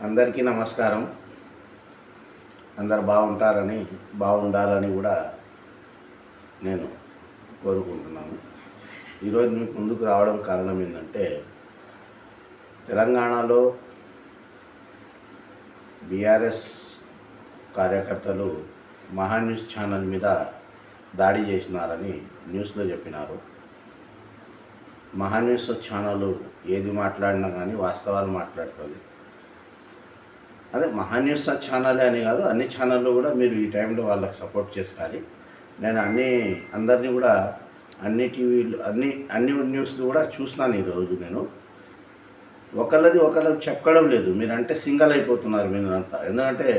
అందరికీ నమస్కారం. అందరు బాగుండాలని కూడా నేను కోరుకుంటున్నాను. ఈరోజు మీకు ముందుకు రావడం కారణం ఏంటంటే, తెలంగాణలో బీఆర్ఎస్ కార్యకర్తలు మహాన్యూస్ ఛానల్ మీద దాడి చేసినారని న్యూస్లో చెప్పినారు. మహాన్యూస్ ఛానల్ ఏది మాట్లాడినా కానీ వాస్తవాలు మాట్లాడుతుంది. అదే మహాన్యూస్ ఛానలే అని కాదు, అన్ని ఛానళ్ళు కూడా మీరు ఈ టైంలో వాళ్ళకి సపోర్ట్ చేసుకోవాలి. నేను అందరినీ కూడా అన్ని టీవీలు అన్ని న్యూస్లు కూడా చూసినాను. ఈరోజు నేను ఒకళ్ళకి చెప్పడం లేదు. మీరంటే సింగల్ అయిపోతున్నారు మీరంతా. ఎందుకంటే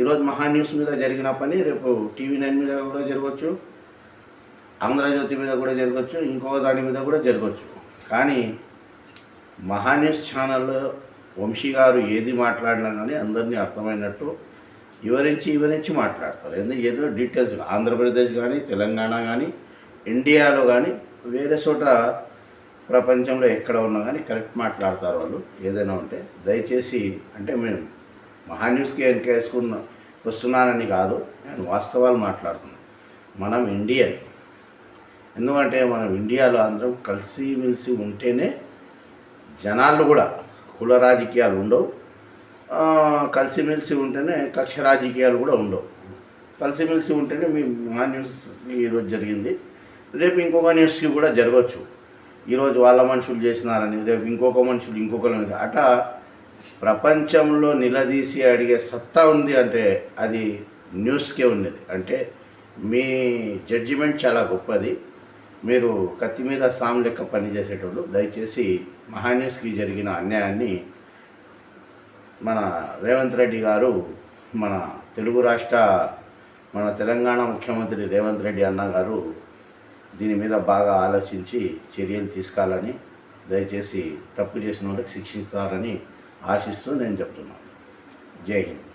ఈరోజు మహాన్యూస్ మీద జరిగిన పని రేపు TV9 మీద కూడా జరగవచ్చు, ఆంధ్రజ్యోతి మీద కూడా జరగవచ్చు, ఇంకో దాని మీద కూడా జరగవచ్చు. కానీ మహాన్యూస్ ఛానల్లో వంశీ గారు ఏది మాట్లాడినా కానీ అందరినీ అర్థమైనట్టు వివరించి మాట్లాడతారు. ఏదో డీటెయిల్స్ ఆంధ్రప్రదేశ్ కానీ, తెలంగాణ కానీ, ఇండియాలో కానీ, వేరే చోట ప్రపంచంలో ఎక్కడ ఉన్నా కానీ కరెక్ట్ మాట్లాడతారు వాళ్ళు. ఏదైనా ఉంటే దయచేసి, అంటే మేము మహాన్యూస్కి వస్తున్నానని కాదు, నేను వాస్తవాలు మాట్లాడుతున్నాను. మనం ఇండియన్. ఎందుకంటే మనం ఇండియాలో అందరం కలిసిమెలిసి ఉంటేనే జనాలు కూడా కుల రాజకీయాలు ఉండవు. కలిసిమెలిసి ఉంటేనే కక్ష రాజకీయాలు కూడా ఉండవు. కలిసిమెలిసి ఉంటేనే మీ న్యూస్ ఈరోజు జరిగింది, రేపు ఇంకొక న్యూస్కి కూడా జరగవచ్చు. ఈరోజు వాళ్ళ మనుషులు చేసినారని రేపు ఇంకొక మనుషులు ఇంకొకరు అట్లా ప్రపంచంలో నిలదీసి అడిగే సత్తా ఉంది అంటే అది న్యూస్కే ఉన్నది. అంటే మీ జడ్జిమెంట్ చాలా గొప్పది. మీరు కత్తి మీద సాము లెక్క పనిచేసేటోళ్ళు. దయచేసి మహాన్యూస్కి జరిగిన అన్యాయాన్ని మన రేవంత్ రెడ్డి గారు, మన తెలంగాణ ముఖ్యమంత్రి రేవంత్ రెడ్డి అన్న గారు దీని మీద బాగా ఆలోచించి చర్యలు తీసుకోవాలని, దయచేసి తప్పు చేసిన వాళ్ళకి శిక్షించాలని ఆశిస్తూ నేను చెప్తున్నాను. జై హింద్.